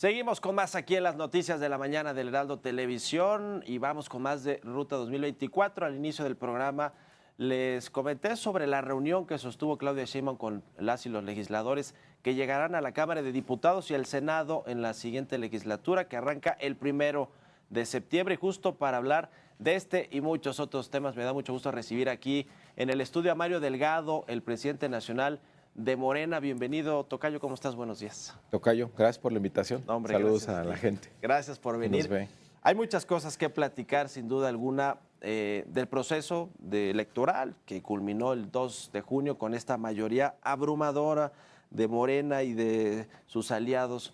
Seguimos con más aquí en las noticias de la mañana del Heraldo Televisión y vamos con más de Ruta 2024. Al inicio del programa les comenté sobre la reunión que sostuvo Claudia Sheinbaum con las y los legisladores que llegarán a la Cámara de Diputados y al Senado en la siguiente legislatura que arranca el 1 de septiembre. Y justo para hablar de este y muchos otros temas, me da mucho gusto recibir aquí en el estudio a Mario Delgado, el presidente nacional de Morena. Bienvenido, Tocayo, ¿cómo estás? Buenos días. Tocayo, gracias por la invitación. No, hombre, saludos gracias a la gente. Gracias por Que nos venir. ve. Hay muchas cosas que platicar, sin duda alguna, del proceso electoral que culminó el 2 de junio con esta mayoría abrumadora de Morena y de sus aliados,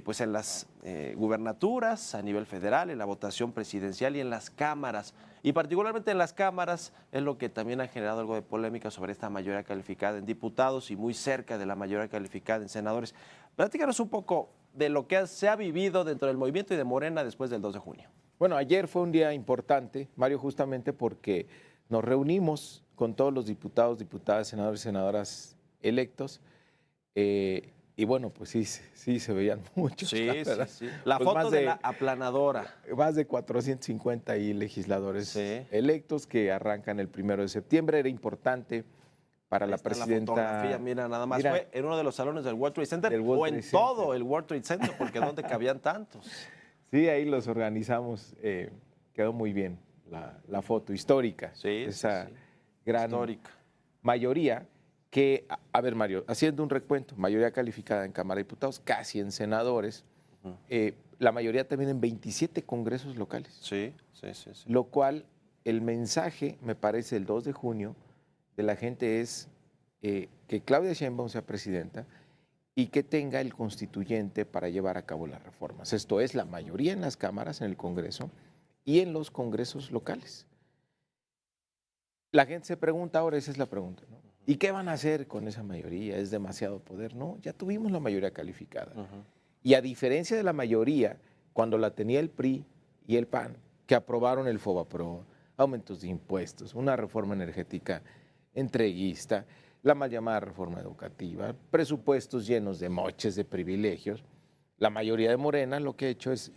pues en las gubernaturas a nivel federal, en la votación presidencial y en las cámaras. Y particularmente en las cámaras es lo que también ha generado algo de polémica sobre esta mayoría calificada en diputados y muy cerca de la mayoría calificada en senadores. Platícanos un poco de lo que se ha vivido dentro del movimiento y de Morena después del 2 de junio. Bueno, ayer fue un día importante, Mario, justamente porque nos reunimos con todos los diputados, diputadas, senadores y senadoras electos. Y bueno, pues sí se veían muchos. Sí, la sí. La pues foto de la aplanadora. Más de 450 legisladores electos que arrancan el 1 de septiembre. Era importante para la presidenta. La fotografía, mira, nada más fue en uno de los salones del World Trade Center o en todo el World Trade Center, porque ¿dónde cabían tantos? Sí, ahí los organizamos. Quedó muy bien la foto histórica. Sí, esa gran histórica mayoría que, a ver, Mario, haciendo un recuento, mayoría calificada en Cámara de Diputados, casi en senadores, la mayoría también en 27 congresos locales. Sí. Lo cual, el mensaje, me parece, el 2 de junio de la gente es que Claudia Sheinbaum sea presidenta y que tenga el constituyente para llevar a cabo las reformas. Esto es la mayoría en las cámaras, en el Congreso y en los congresos locales. La gente se pregunta ahora, esa es la pregunta, ¿no? ¿Y qué van a hacer con esa mayoría? ¿Es demasiado poder? No, ya tuvimos la mayoría calificada. Y a diferencia de la mayoría, cuando la tenía el PRI y el PAN, que aprobaron el FOBAPROA, aumentos de impuestos, una reforma energética entreguista, la mal llamada reforma educativa, presupuestos llenos de moches, de privilegios, la mayoría de Morena lo que ha hecho es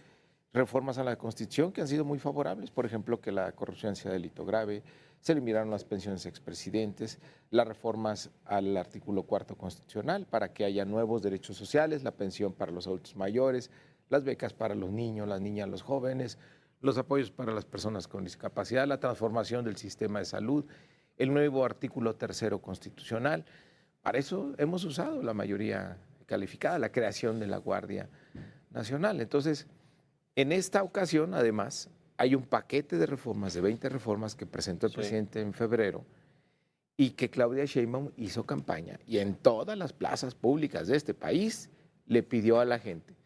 reformas a la Constitución que han sido muy favorables, por ejemplo, que la corrupción sea delito grave, se eliminaron las pensiones de expresidentes, las reformas al artículo 4 constitucional para que haya nuevos derechos sociales, la pensión para los adultos mayores, las becas para los niños, las niñas, los jóvenes, los apoyos para las personas con discapacidad, la transformación del sistema de salud, el nuevo artículo 3 constitucional. Para eso hemos usado la mayoría calificada, la creación de la Guardia Nacional. Entonces, en esta ocasión, además, hay un paquete de reformas, de 20 reformas que presentó el presidente en febrero y que Claudia Sheinbaum hizo campaña y en todas las plazas públicas de este país le pidió a la gente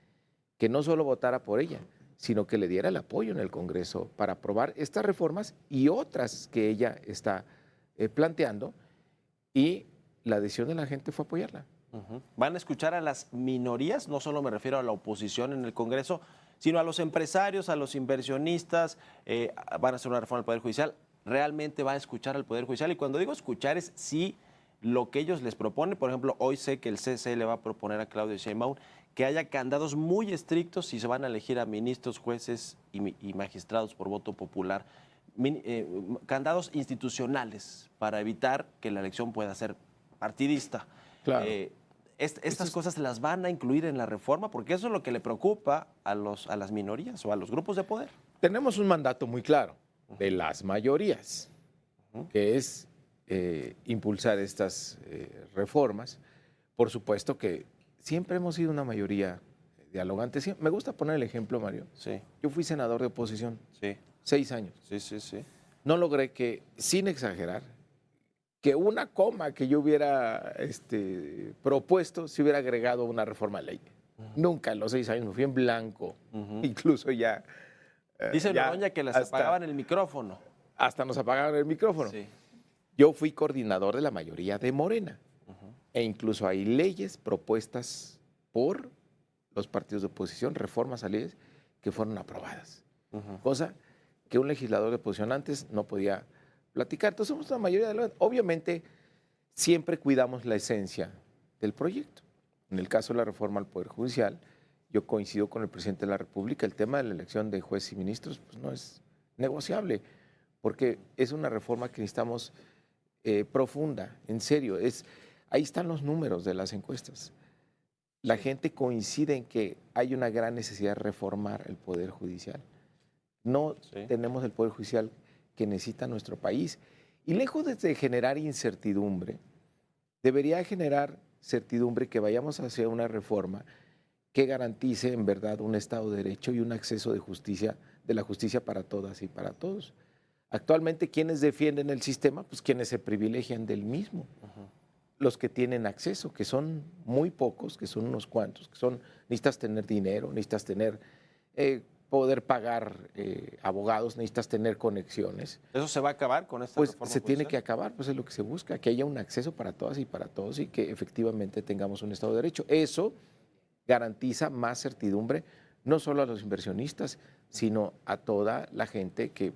que no solo votara por ella, sino que le diera el apoyo en el Congreso para aprobar estas reformas y otras que ella está planteando, y la decisión de la gente fue apoyarla. ¿Van a escuchar a las minorías? No solo me refiero a la oposición en el Congreso, sino a los empresarios, a los inversionistas. Van a hacer una reforma al Poder Judicial. ¿Realmente va a escuchar al Poder Judicial? Y cuando digo escuchar es sí lo que ellos les proponen. Por ejemplo, hoy sé que el CC le va a proponer a Claudia Sheinbaum que haya candados muy estrictos si se van a elegir a ministros, jueces y magistrados por voto popular. Candados institucionales para evitar que la elección pueda ser partidista. Claro. Estas cosas las van a incluir en la reforma, porque eso es lo que le preocupa a las minorías o a los grupos de poder. Tenemos un mandato muy claro de las mayorías, que es impulsar estas reformas. Por supuesto que siempre hemos sido una mayoría dialogante. Me gusta poner el ejemplo, Mario. Sí. Yo fui senador de oposición. Sí. 6 años. Sí. No logré que, sin exagerar, que una coma que yo hubiera propuesto se hubiera agregado a una reforma de ley. Nunca en los 6 años me fui en blanco. Incluso ya... Dice Noroña que les apagaban el micrófono. Hasta nos apagaban el micrófono. Sí. Yo fui coordinador de la mayoría de Morena. E incluso hay leyes propuestas por los partidos de oposición, reformas a leyes que fueron aprobadas. Cosa que un legislador de oposición antes no podía platicar. Entonces somos una mayoría de la... Obviamente siempre cuidamos la esencia del proyecto. En el caso de la reforma al Poder Judicial, yo coincido con el presidente de la República, el tema de la elección de jueces y ministros pues no es negociable, porque es una reforma que necesitamos profunda, en serio. Ahí están los números de las encuestas. La gente coincide en que hay una gran necesidad de reformar el Poder Judicial. No tenemos el Poder Judicial que necesita nuestro país. Y lejos de generar incertidumbre, debería generar certidumbre que vayamos hacia una reforma que garantice en verdad un Estado de Derecho y un acceso de la justicia para todas y para todos. Actualmente, ¿quiénes defienden el sistema? Pues quienes se privilegian del mismo. Los que tienen acceso, que son muy pocos, que son unos cuantos, necesitas tener dinero, necesitas tener, poder pagar abogados, necesitas tener conexiones. ¿Eso se va a acabar con esta Pues reforma se tiene judicial? que acabar, pues es lo que se busca, que haya un acceso para todas y para todos y que efectivamente tengamos un Estado de Derecho. Eso garantiza más certidumbre, no solo a los inversionistas, sino a toda la gente que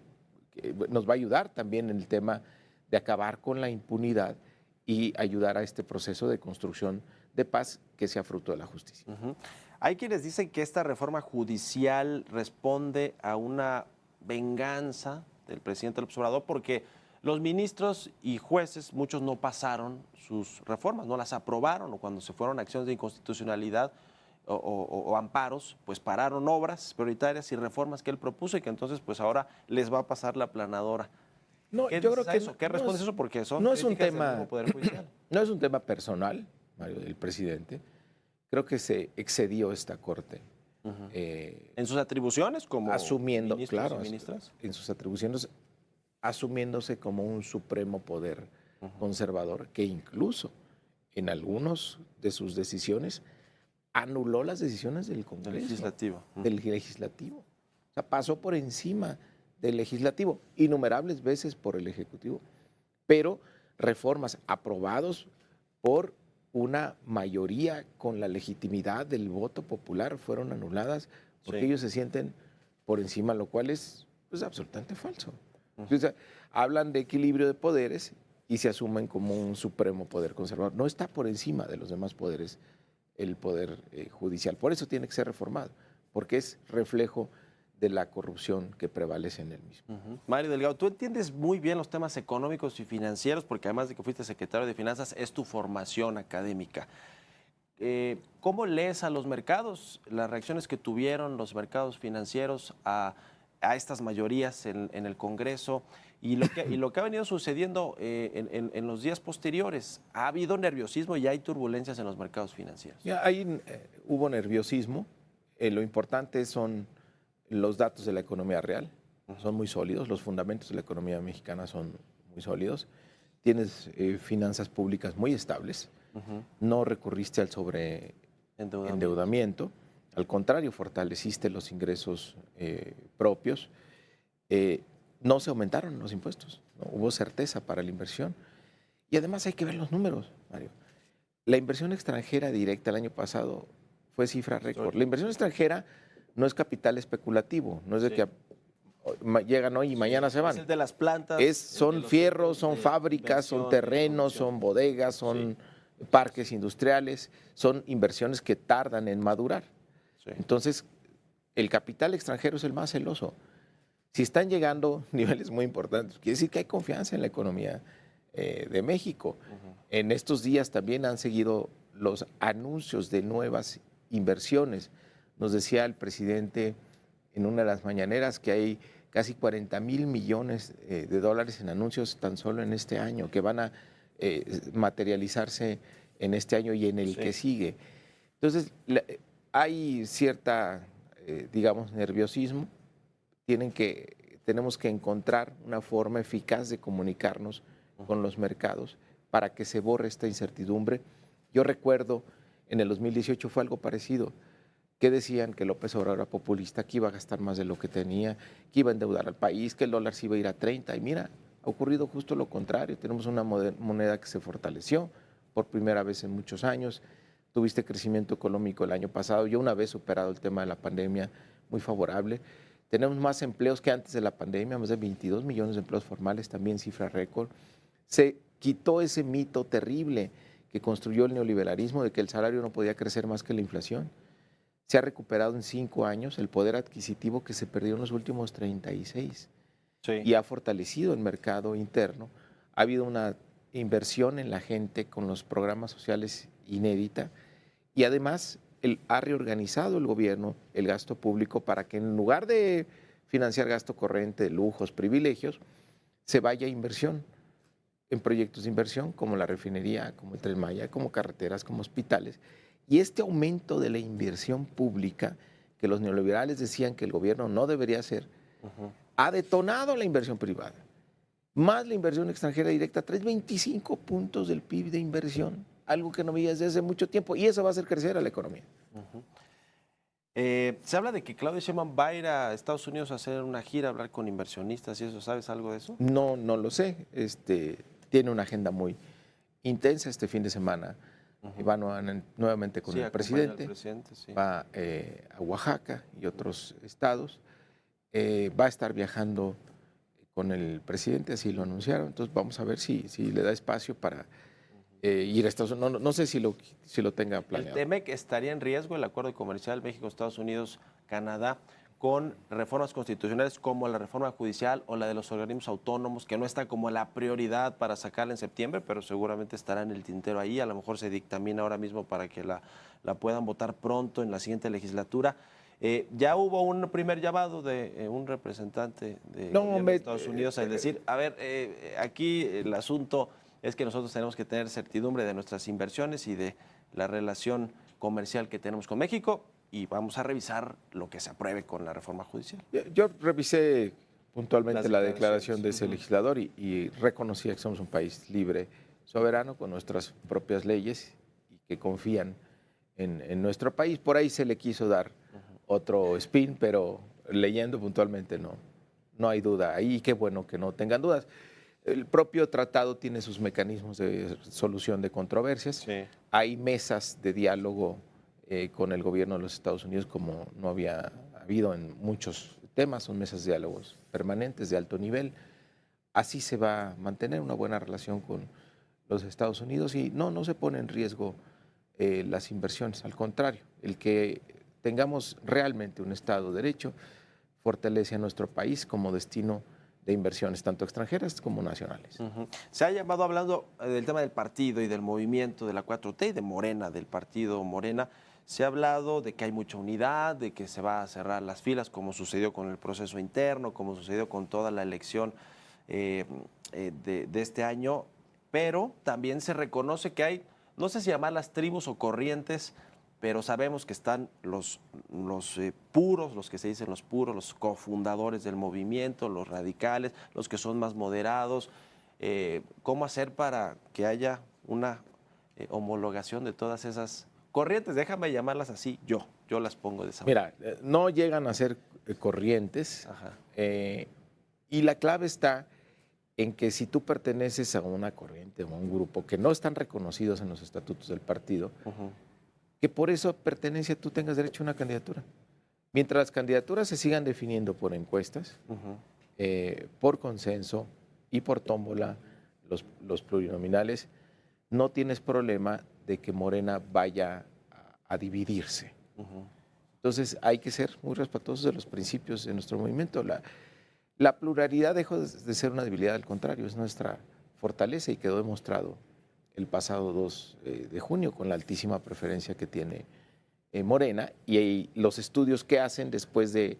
nos va a ayudar también en el tema de acabar con la impunidad y ayudar a este proceso de construcción de paz que sea fruto de la justicia. Hay quienes dicen que esta reforma judicial responde a una venganza del presidente López Obrador porque los ministros y jueces, muchos no pasaron sus reformas, no las aprobaron, o cuando se fueron a acciones de inconstitucionalidad o amparos, pues pararon obras prioritarias y reformas que él propuso y que entonces pues ahora les va a pasar la aplanadora. No, ¿Qué yo dices creo a que eso? ¿Qué respondes a eso? Porque son no es un críticas del tema, mismo Poder Judicial. no es un tema personal, Mario, del presidente. Creo que se excedió esta corte. En sus atribuciones como asumiendo, ministros claro, y ministras. en sus atribuciones, asumiéndose como un supremo poder conservador que incluso en algunas de sus decisiones anuló las decisiones del Congreso, del legislativo. O sea, pasó por encima del legislativo, innumerables veces por el Ejecutivo, pero reformas aprobados por una mayoría con la legitimidad del voto popular fueron anuladas porque ellos se sienten por encima, lo cual es pues, absolutamente falso. O sea, hablan de equilibrio de poderes y se asumen como un supremo poder conservador. No está por encima de los demás poderes el poder judicial. Por eso tiene que ser reformado, porque es reflejo de la corrupción que prevalece en él mismo. Mario Delgado, tú entiendes muy bien los temas económicos y financieros, porque además de que fuiste secretario de Finanzas, es tu formación académica. ¿Cómo lees a los mercados, las reacciones que tuvieron los mercados financieros a estas mayorías en el Congreso y lo que ha venido sucediendo en los días posteriores? ¿Ha habido nerviosismo y hay turbulencias en los mercados financieros? Ya, ahí hubo nerviosismo. Lo importante son los datos de la economía real. Son muy sólidos. Los fundamentos de la economía mexicana son muy sólidos. Tienes finanzas públicas muy estables. No recurriste al sobreendeudamiento. Al contrario, fortaleciste los ingresos propios. No se aumentaron los impuestos, ¿no? Hubo certeza para la inversión. Y además hay que ver los números, Mario. La inversión extranjera directa el año pasado fue cifra récord. La inversión extranjera no es capital especulativo, no es de que llegan hoy y mañana se van. Es el de las plantas. Son fierros, son fábricas, son terrenos, son bodegas, son parques industriales, son inversiones que tardan en madurar. Entonces, el capital extranjero es el más celoso. Si están llegando niveles muy importantes, quiere decir que hay confianza en la economía de México. En estos días también han seguido los anuncios de nuevas inversiones. Nos decía el presidente en una de las mañaneras que hay casi 40,000 millones de dólares en anuncios tan solo en este año, que van a materializarse en este año y en el que sigue. Entonces, hay cierta, digamos, nerviosismo. Tenemos que encontrar una forma eficaz de comunicarnos con los mercados para que se borre esta incertidumbre. Yo recuerdo, en el 2018 fue algo parecido, que decían que López Obrador era populista, que iba a gastar más de lo que tenía, que iba a endeudar al país, que el dólar se iba a ir a 30. Y mira, ha ocurrido justo lo contrario. Tenemos una moneda que se fortaleció por primera vez en muchos años. Tuviste crecimiento económico el año pasado, ya una vez superado el tema de la pandemia, muy favorable. Tenemos más empleos que antes de la pandemia, más de 22 millones de empleos formales, también cifra récord. Se quitó ese mito terrible que construyó el neoliberalismo de que el salario no podía crecer más que la inflación. se ha recuperado en 5 años el poder adquisitivo que se perdió en los últimos 36 Sí. y ha fortalecido el mercado interno. Ha habido una inversión en la gente con los programas sociales inédita y además ha reorganizado el gobierno el gasto público para que en lugar de financiar gasto corriente, lujos, privilegios, se vaya a inversión en proyectos de inversión como la refinería, como el Tren Maya, como carreteras, como hospitales. Y este aumento de la inversión pública, que los neoliberales decían que el gobierno no debería hacer, ha detonado la inversión privada. Más la inversión extranjera directa, trae 25 puntos del PIB de inversión, algo que no veía desde hace mucho tiempo, y eso va a hacer crecer a la economía. Se habla de que Claudia Sheinbaum va a ir a Estados Unidos a hacer una gira, a hablar con inversionistas y eso. ¿Sabes algo de eso? No, no lo sé. Tiene una agenda muy intensa este fin de semana. Va nuevamente con el presidente. Sí. Va a Oaxaca y otros estados. Va a estar viajando con el presidente, así lo anunciaron. Entonces vamos a ver si le da espacio para ir a Estados Unidos. No sé si lo tenga planeado. El TEMEC estaría en riesgo, el acuerdo comercial México, Estados Unidos, Canadá, con reformas constitucionales como la reforma judicial o la de los organismos autónomos, que no está como la prioridad para sacarla en septiembre, pero seguramente estará en el tintero ahí. A lo mejor se dictamina ahora mismo para que la puedan votar pronto en la siguiente legislatura. Ya hubo un primer llamado de un representante de Estados Unidos al decir, a ver, aquí el asunto es que nosotros tenemos que tener certidumbre de nuestras inversiones y de la relación comercial que tenemos con México y vamos a revisar lo que se apruebe con la reforma judicial. Yo revisé puntualmente la declaración de ese legislador y reconocía que somos un país libre, soberano, con nuestras propias leyes y que confían en nuestro país. Por ahí se le quiso dar otro spin, pero leyendo puntualmente no hay duda. Ahí qué bueno que no tengan dudas. El propio tratado tiene sus mecanismos de solución de controversias. Sí. Hay mesas de diálogo con el gobierno de los Estados Unidos como no había habido en muchos temas. Son mesas de diálogos permanentes de alto nivel. Así se va a mantener una buena relación con los Estados Unidos y no se pone en riesgo las inversiones. Al contrario, el que tengamos realmente un Estado de Derecho fortalece a nuestro país como destino de inversiones, tanto extranjeras como nacionales. Se ha llamado, hablando del tema del partido y del movimiento de la 4T y de Morena, del partido Morena, se ha hablado de que hay mucha unidad, de que se va a cerrar las filas, como sucedió con el proceso interno, como sucedió con toda la elección de este año, pero también se reconoce que hay, no sé si llamarlas tribus o corrientes, pero sabemos que están los puros, los que se dicen los puros, los cofundadores del movimiento, los radicales, los que son más moderados. ¿Cómo hacer para que haya una homologación de todas esas corrientes? Déjame llamarlas así, yo las pongo de esa manera. Mira, no llegan a ser corrientes y la clave está en que si tú perteneces a una corriente o a un grupo que no están reconocidos en los estatutos del partido, que por eso pertenencia tú tengas derecho a una candidatura. Mientras las candidaturas se sigan definiendo por encuestas, por consenso y por tómbola, los plurinominales, no tienes problema de que Morena vaya a dividirse. Entonces hay que ser muy respetuosos de los principios de nuestro movimiento. La pluralidad dejó de ser una debilidad, al contrario, es nuestra fortaleza y quedó demostrado el pasado 2 de junio con la altísima preferencia que tiene Morena y los estudios que hacen después de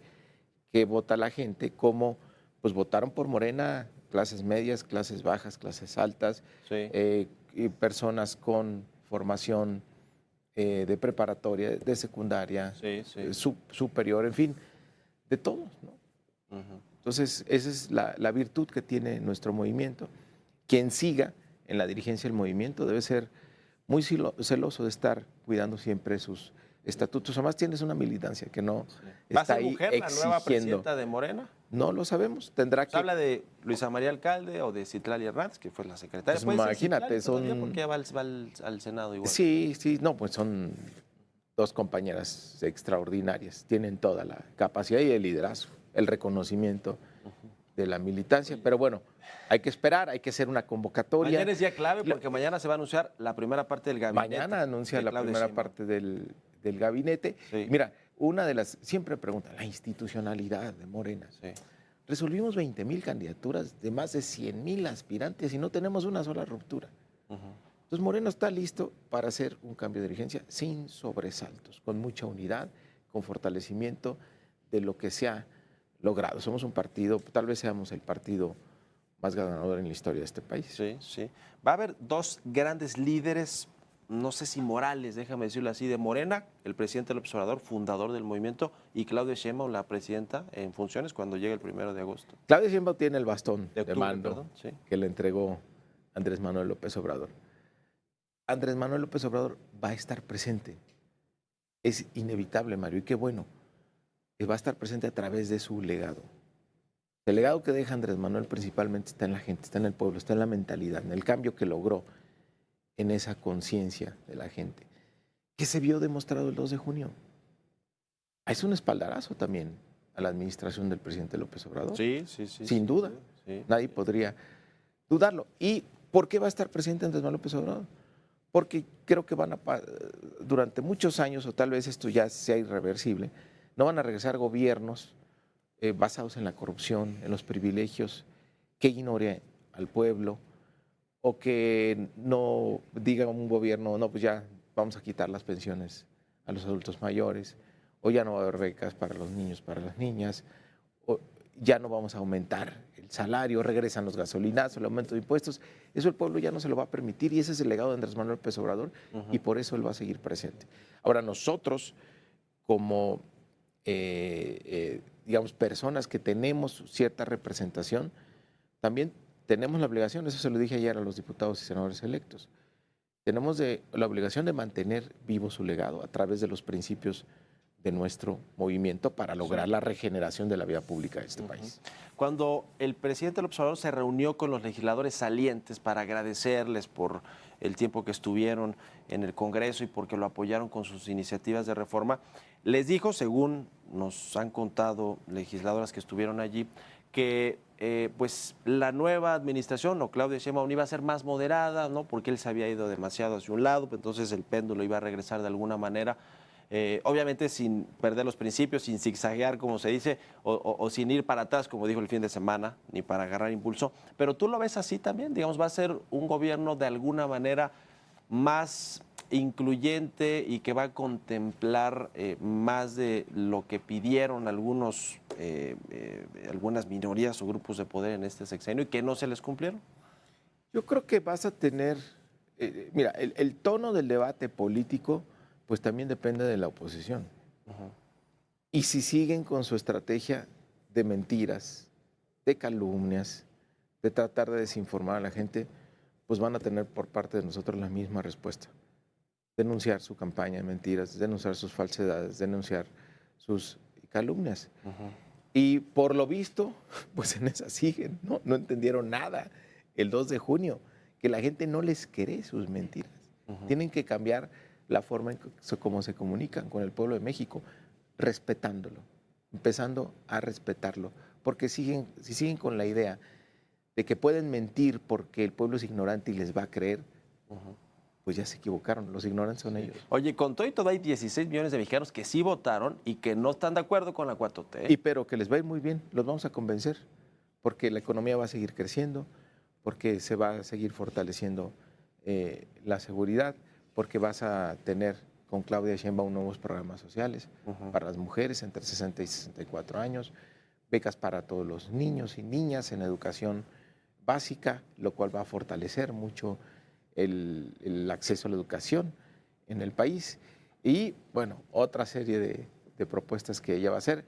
que vota la gente, como pues votaron por Morena clases medias, clases bajas, clases altas, y personas con formación de preparatoria, de secundaria, superior, en fin, de todos, ¿no? Entonces, esa es la virtud que tiene nuestro movimiento. Quien siga en la dirigencia del movimiento debe ser muy celoso de estar cuidando siempre sus estatutos. Además tienes una militancia que no está ahí mujer exigiendo. ¿La nueva presidenta de Morena? No lo sabemos, tendrá que... Habla de Luisa María Alcalde o de Citlali Hernández, que fue la secretaria. Pues imagínate, porque va al Senado igual. Sí, no, pues son dos compañeras extraordinarias, tienen toda la capacidad y el liderazgo, el reconocimiento de la militancia, pero bueno, hay que esperar, hay que hacer una convocatoria. Mañana es día clave porque mañana se va a anunciar la primera parte del gabinete. Mañana anuncia la primera parte del del gabinete. Sí. Mira, una de las, siempre preguntan, la institucionalidad de Morena. Sí. Resolvimos 20,000 candidaturas de más de 100,000 aspirantes y no tenemos una sola ruptura. Entonces Morena está listo para hacer un cambio de dirigencia sin sobresaltos, con mucha unidad, con fortalecimiento de lo que se ha logrado. Somos un partido, tal vez seamos el partido más ganador en la historia de este país. Sí, sí. Va a haber dos grandes líderes, no sé si morales, déjame decirlo así, de Morena, el presidente López Obrador, fundador del movimiento, y Claudia Sheinbaum, la presidenta en funciones, cuando llegue el 1 de agosto. Claudia Sheinbaum tiene el bastón De de octubre, mando perdón, sí. que le entregó Andrés Manuel López Obrador. Andrés Manuel López Obrador va a estar presente. Es inevitable, Mario, y qué bueno. Va a estar presente a través de su legado. El legado que deja Andrés Manuel principalmente está en la gente, está en el pueblo, está en la mentalidad, en el cambio que logró en esa conciencia de la gente, que se vio demostrado el 2 de junio. Es un espaldarazo también a la administración del presidente López Obrador. Sí, sí, sí. Sin duda. Sí. Nadie podría dudarlo. ¿Y por qué va a estar presente Andrés Manuel López Obrador? Porque creo que durante muchos años, o tal vez esto ya sea irreversible, no van a regresar gobiernos basados en la corrupción, en los privilegios, que ignore al pueblo, o que no diga un gobierno, no, pues ya vamos a quitar las pensiones a los adultos mayores, o ya no va a haber becas para los niños, para las niñas, o ya no vamos a aumentar el salario, regresan los gasolinazos, el aumento de impuestos. Eso el pueblo ya no se lo va a permitir y ese es el legado de Andrés Manuel López Obrador y por eso él va a seguir presente. Ahora nosotros, como digamos, personas que tenemos cierta representación, también tenemos la obligación, eso se lo dije ayer a los diputados y senadores electos, tenemos la obligación de mantener vivo su legado a través de los principios de nuestro movimiento para lograr la regeneración de la vida pública de este país. Cuando el presidente López Obrador se reunió con los legisladores salientes para agradecerles por el tiempo que estuvieron en el Congreso y porque lo apoyaron con sus iniciativas de reforma, les dijo, según nos han contado legisladoras que estuvieron allí, que pues la nueva administración o Claudia Sheinbaum iba a ser más moderada, ¿no? Porque él se había ido demasiado hacia un lado, entonces el péndulo iba a regresar de alguna manera. Obviamente sin perder los principios, sin zigzaguear, como se dice, o sin ir para atrás, como dijo el fin de semana, ni para agarrar impulso. Pero tú lo ves así también, digamos, va a ser un gobierno de alguna manera más incluyente y que va a contemplar más de lo que pidieron algunas minorías o grupos de poder en este sexenio y que no se les cumplieron. Yo creo que vas a tener, mira, el tono del debate político pues también depende de la oposición. Y si siguen con su estrategia de mentiras, de calumnias, de tratar de desinformar a la gente, pues van a tener por parte de nosotros la misma respuesta. Denunciar su campaña de mentiras, denunciar sus falsedades, denunciar sus calumnias. Y por lo visto, pues en esa siguen, no entendieron nada el 2 de junio, que la gente no les cree sus mentiras. Tienen que cambiar la forma en cómo se comunican con el pueblo de México, respetándolo, empezando a respetarlo, porque si siguen con la idea de que pueden mentir porque el pueblo es ignorante y les va a creer, pues ya se equivocaron, los ignorantes son ellos. Oye, con todo y todo hay 16 millones de mexicanos que sí votaron y que no están de acuerdo con la 4T. Y pero que les va a ir muy bien, los vamos a convencer, porque la economía va a seguir creciendo, porque se va a seguir fortaleciendo la seguridad, porque vas a tener con Claudia Sheinbaum nuevos programas sociales para las mujeres entre 60 y 64 años, becas para todos los niños y niñas en educación básica, lo cual va a fortalecer mucho el acceso a la educación en el país. Y, bueno, otra serie de propuestas que ella va a hacer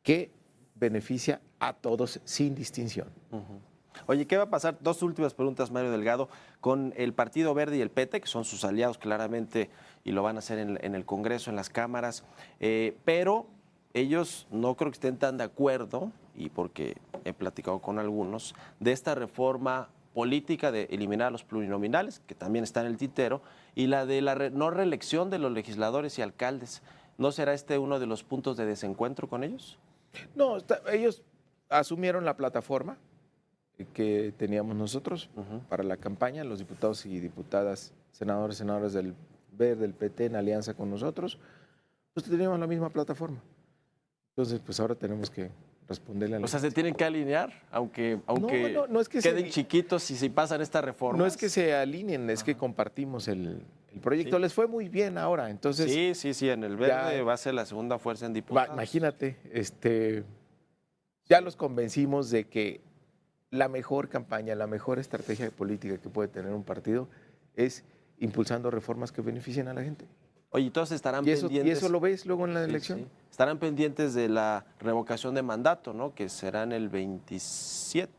que beneficia a todos sin distinción. Oye, ¿qué va a pasar? Dos últimas preguntas, Mario Delgado, con el Partido Verde y el PT, que son sus aliados claramente y lo van a hacer en el Congreso, en las cámaras, pero ellos no creo que estén tan de acuerdo, y porque he platicado con algunos, de esta reforma política de eliminar a los plurinominales, que también está en el tintero, y la de la no reelección de los legisladores y alcaldes. ¿No será este uno de los puntos de desencuentro con ellos? No, ellos asumieron la plataforma que teníamos nosotros para la campaña, los diputados y diputadas, senadores del Verde, del PT en alianza con nosotros, Pues teníamos la misma plataforma. Entonces, pues ahora tenemos que responderle a la O sea, se tienen que alinear, aunque no es que queden chiquitos y si pasan esta reforma. No es que se alineen, es que compartimos el proyecto. Sí. Les fue muy bien ahora, entonces... Sí, en el verde va a ser la segunda fuerza en diputados. Imagínate, ya los convencimos de que la mejor campaña, la mejor estrategia política que puede tener un partido es impulsando reformas que beneficien a la gente. Oye, entonces estarán Y pendientes. eso lo ves luego en la elección. Sí. Estarán pendientes de la revocación de mandato, ¿no? Que será en el 27,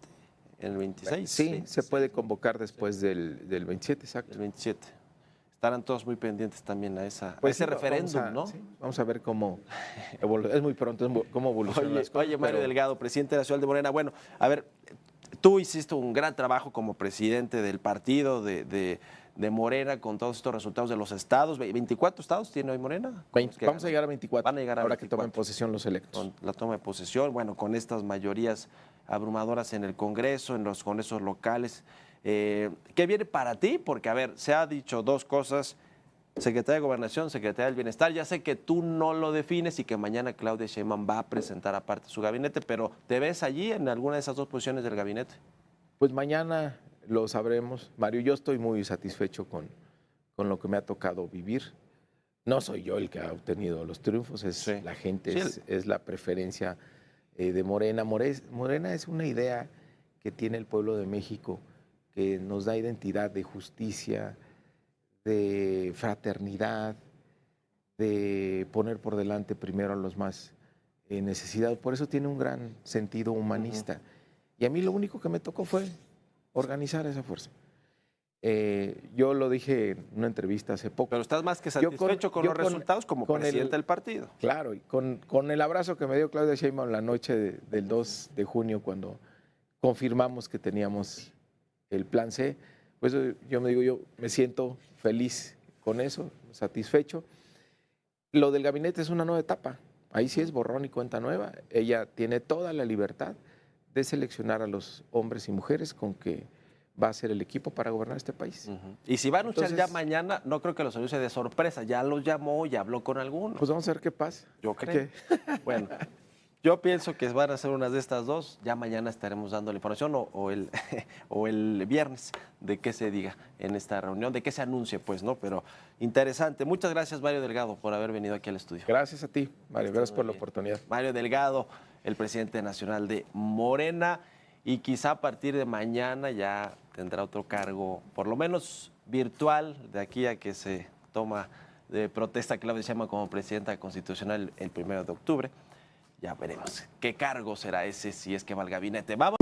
en el 26. Sí, se puede convocar después del 27, exacto. El 27. Estarán todos muy pendientes también a ese sí, referéndum, ¿no? Sí, vamos a ver cómo es muy pronto, cómo evoluciona las cosas. Oye, Mario Delgado, presidente nacional de Morena. Bueno, a ver, tú hiciste un gran trabajo como presidente del partido de Morena con todos estos resultados de los estados. ¿24 estados tiene hoy Morena? Vamos a llegar a 24. Van a llegar a ahora 24. Que tomen posesión los electos. Con la toma de posesión, bueno, con estas mayorías abrumadoras en el Congreso, en los congresos locales. ¿Qué viene para ti? Porque, a ver, se ha dicho dos cosas, Secretaría de Gobernación, Secretaría del Bienestar. Ya sé que tú no lo defines y que mañana Claudia Sheinbaum va a presentar aparte su gabinete, pero ¿te ves allí en alguna de esas dos posiciones del gabinete? Pues mañana lo sabremos. Mario, yo estoy muy satisfecho con lo que me ha tocado vivir. No soy yo el que ha obtenido los triunfos, es la gente, es la preferencia de Morena. Morena es una idea que tiene el pueblo de México, que nos da identidad de justicia, de fraternidad, de poner por delante primero a los más necesitados. Por eso tiene un gran sentido humanista. Y a mí lo único que me tocó fue organizar esa fuerza. Yo lo dije en una entrevista hace poco. Pero estás más que satisfecho con los resultados como presidente del partido. Claro, y con el abrazo que me dio Claudia Sheinbaum la noche del 2 de junio cuando confirmamos que teníamos el plan C, pues yo me siento feliz con eso, satisfecho. Lo del gabinete es una nueva etapa, ahí sí es borrón y cuenta nueva. Ella tiene toda la libertad de seleccionar a los hombres y mujeres con que va a ser el equipo para gobernar este país. Y si va a anunciar ya mañana, no creo que los anuncie de sorpresa, ya los llamó, ya habló con algunos. Pues vamos a ver qué pasa. Yo creo. Bueno, yo pienso que van a ser unas de estas dos, ya mañana estaremos dando la información o el viernes de qué se diga en esta reunión, de qué se anuncie, pues, ¿no? Pero interesante. Muchas gracias, Mario Delgado, por haber venido aquí al estudio. Gracias a ti, Mario, gracias por la oportunidad. Mario Delgado, el presidente nacional de Morena, y quizá a partir de mañana ya tendrá otro cargo, por lo menos virtual, de aquí a que se toma de protesta Claudia Sheinbaum como presidenta constitucional el 1 de octubre. Ya veremos qué cargo será ese si es que va al gabinete. Vamos.